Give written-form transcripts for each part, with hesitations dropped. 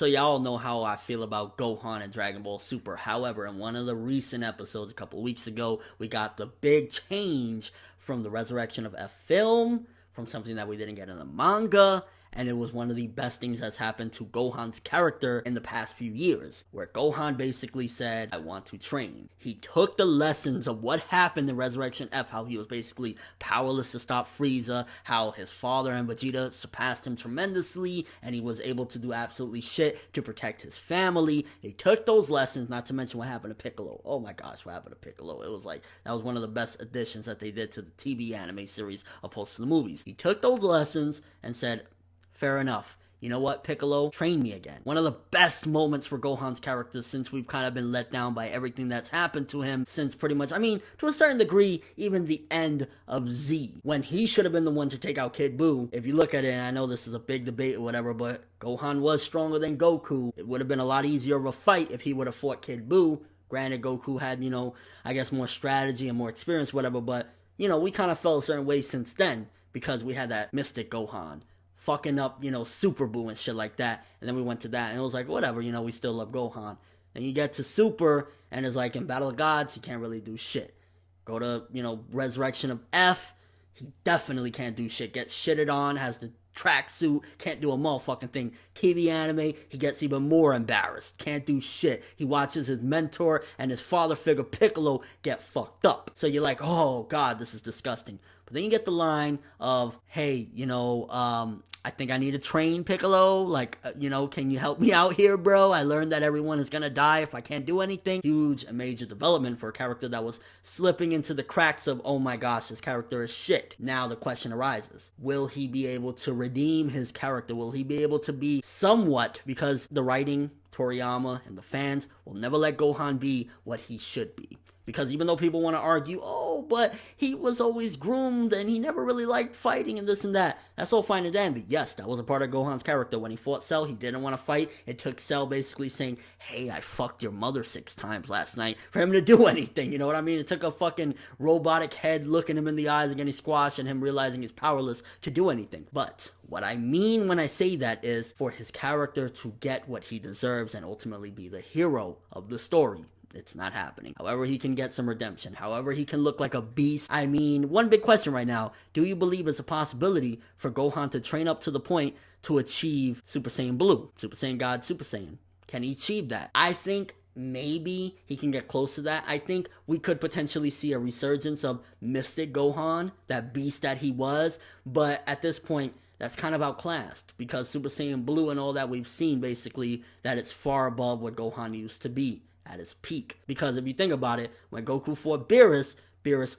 So y'all know how I feel about Gohan and Dragon Ball Super. However, in one of the recent episodes a couple of weeks ago, we got the big change from the resurrection of F film, from something that we didn't get in the manga, and it was one of the best things that's happened to Gohan's character in the past few years, where Gohan basically said, I want to train. He took the lessons of what happened in Resurrection F, how he was basically powerless to stop Frieza, how his father and Vegeta surpassed him tremendously, and he was able to do absolutely shit to protect his family. He took those lessons, not to mention what happened to Piccolo. Oh my gosh, what happened to Piccolo? It was like, that was one of the best additions that they did to the TV anime series opposed to the movies. He took those lessons and said, fair enough. You know what, Piccolo? Train me again. One of the best moments for Gohan's character since we've kind of been let down by everything that's happened to him since pretty much, to a certain degree, even the end of Z. When he should have been the one to take out Kid Buu. If you look at it, and I know this is a big debate or whatever, but Gohan was stronger than Goku. It would have been a lot easier of a fight if he would have fought Kid Buu. Granted, Goku had, I guess more strategy and more experience, whatever, but, we kind of felt a certain way since then because we had that Mystic Gohan fucking up, Super Buu and shit like that. And then we went to that, and it was like, whatever, we still love Gohan. Then you get to Super, and it's like, in Battle of Gods, he can't really do shit. Go to, Resurrection of F, he definitely can't do shit. Gets shitted on, has the tracksuit, can't do a motherfucking thing. TV anime, he gets even more embarrassed. Can't do shit. He watches his mentor and his father figure Piccolo get fucked up. So you're like, oh god, this is disgusting. But then you get the line of, hey, I think I need to train Piccolo. Can you help me out here, bro? I learned that everyone is gonna die if I can't do anything. Huge and major development for a character that was slipping into the cracks of, oh my gosh, this character is shit. Now the question arises, will he be able to redeem his character? Will he be able to be somewhat, because the writing, Toriyama, and the fans will never let Gohan be what he should be. Because even though people want to argue, oh, but he was always groomed and he never really liked fighting and this and that. That's all fine and dandy. Yes, that was a part of Gohan's character. When he fought Cell, he didn't want to fight. It took Cell basically saying, hey, I fucked your mother 6 times last night for him to do anything. You know what I mean? It took a fucking robotic head looking him in the eyes and getting squashed and him realizing he's powerless to do anything. But what I mean when I say that is for his character to get what he deserves and ultimately be the hero of the story. It's not happening. However, he can get some redemption. However, he can look like a beast. One big question right now. Do you believe it's a possibility for Gohan to train up to the point to achieve Super Saiyan Blue? Super Saiyan God, Super Saiyan. Can he achieve that? I think maybe he can get close to that. I think we could potentially see a resurgence of Mystic Gohan, that beast that he was. But at this point, that's kind of outclassed because Super Saiyan Blue and all that we've seen, basically, that it's far above what Gohan used to be at his peak. Because if you think about it, when Goku fought Beerus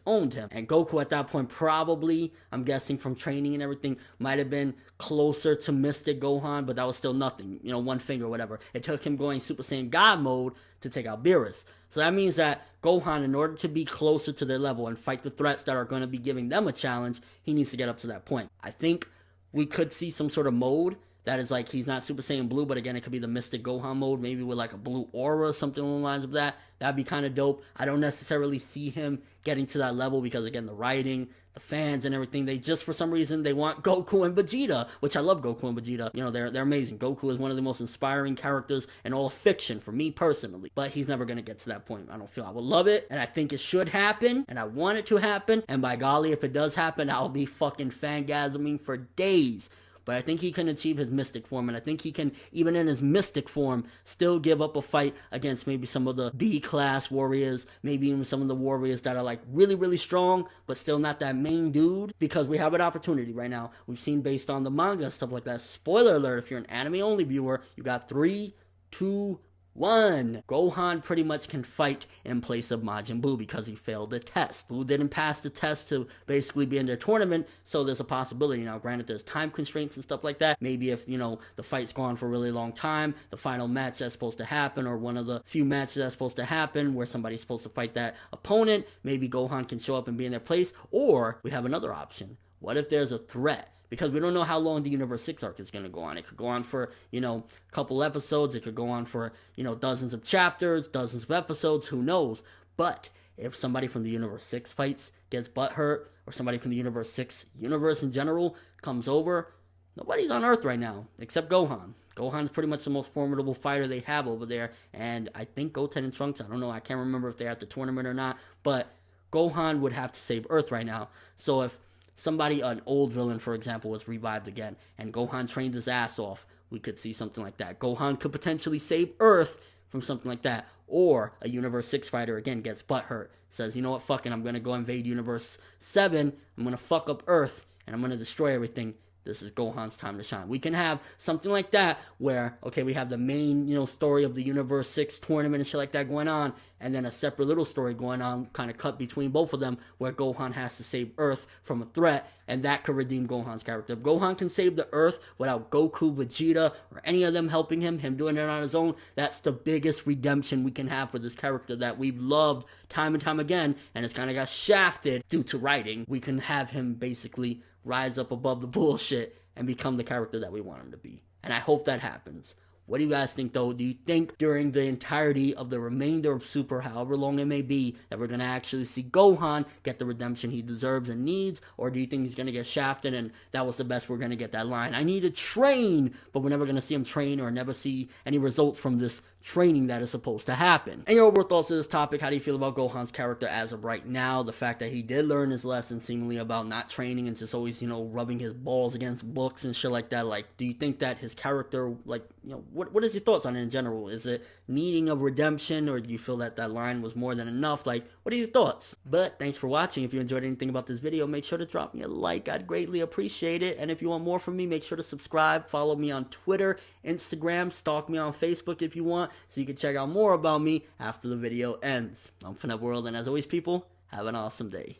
owned him. And Goku at that point probably, I'm guessing from training and everything, might have been closer to Mystic Gohan, but that was still nothing. One finger or whatever. It took him going Super Saiyan God mode to take out Beerus. So that means that Gohan, in order to be closer to their level and fight the threats that are going to be giving them a challenge, he needs to get up to that point. I think we could see some sort of mode that is like, he's not Super Saiyan Blue, but again, it could be the Mystic Gohan mode, maybe with like a blue aura or something along the lines of that. That'd be kind of dope. I don't necessarily see him getting to that level because, again, the writing, the fans and everything, they just, for some reason, they want Goku and Vegeta, which I love Goku and Vegeta. They're amazing. Goku is one of the most inspiring characters in all of fiction, for me personally. But he's never going to get to that point. I don't feel I would love it, and I think it should happen, and I want it to happen, and by golly, if it does happen, I'll be fucking fangasming for days. But I think he can achieve his mystic form, and I think he can, even in his mystic form, still give up a fight against maybe some of the B-class warriors, maybe even some of the warriors that are like really, really strong, but still not that main dude, because we have an opportunity right now. We've seen based on the manga, stuff like that. Spoiler alert, if you're an anime-only viewer, you got 3, 2, 1. Gohan pretty much can fight in place of Majin Buu because he failed the test. Buu didn't pass the test to basically be in their tournament, so there's a possibility. Now, granted, there's time constraints and stuff like that. Maybe if, the fight's gone for a really long time, the final match that's supposed to happen, or one of the few matches that's supposed to happen where somebody's supposed to fight that opponent, maybe Gohan can show up and be in their place. Or we have another option. What if there's a threat? Because we don't know how long the Universe 6 arc is going to go on. It could go on for, a couple episodes. It could go on for, dozens of chapters, dozens of episodes. Who knows? But if somebody from the Universe 6 fights, gets butthurt, or somebody from the Universe 6 universe in general comes over, nobody's on Earth right now except Gohan. Gohan's pretty much the most formidable fighter they have over there, and I think Goten and Trunks, I don't know, I can't remember if they're at the tournament or not, but Gohan would have to save Earth right now. So if somebody, an old villain, for example, was revived again, and Gohan trained his ass off, we could see something like that. Gohan could potentially save Earth from something like that. Or a Universe 6 fighter, again, gets butthurt, says, you know what, fuck it, I'm going to go invade Universe 7, I'm going to fuck up Earth, and I'm going to destroy everything. This is Gohan's time to shine. We can have something like that where, okay, we have the main, story of the Universe 6 tournament and shit like that going on, and then a separate little story going on, kind of cut between both of them, where Gohan has to save Earth from a threat, and that could redeem Gohan's character. If Gohan can save the Earth without Goku, Vegeta, or any of them helping him doing it on his own, that's the biggest redemption we can have for this character that we've loved time and time again, and it's kind of got shafted due to writing. We can have him basically rise up above the bullshit and become the character that we want him to be. And I hope that happens. What do you guys think, though? Do you think during the entirety of the remainder of Super, however long it may be, that we're going to actually see Gohan get the redemption he deserves and needs? Or do you think he's going to get shafted and that was the best we're going to get that line? I need to train, but we're never going to see him train or never see any results from this training that is supposed to happen. And your overall thoughts to this topic, how do you feel about Gohan's character as of right now? The fact that he did learn his lesson seemingly about not training and just always, rubbing his balls against books and shit like that. Like, do you think that his character, what is your thoughts on it in general? Is it needing a redemption, or do you feel that that line was more than enough? Like, what are your thoughts? But thanks for watching. If you enjoyed anything about this video, make sure to drop me a like. I'd greatly appreciate it. And if you want more from me, make sure to subscribe. Follow me on Twitter, Instagram, stalk me on Facebook if you want, so you can check out more about me after the video ends. I'm ForneverWorld, and as always, people, have an awesome day.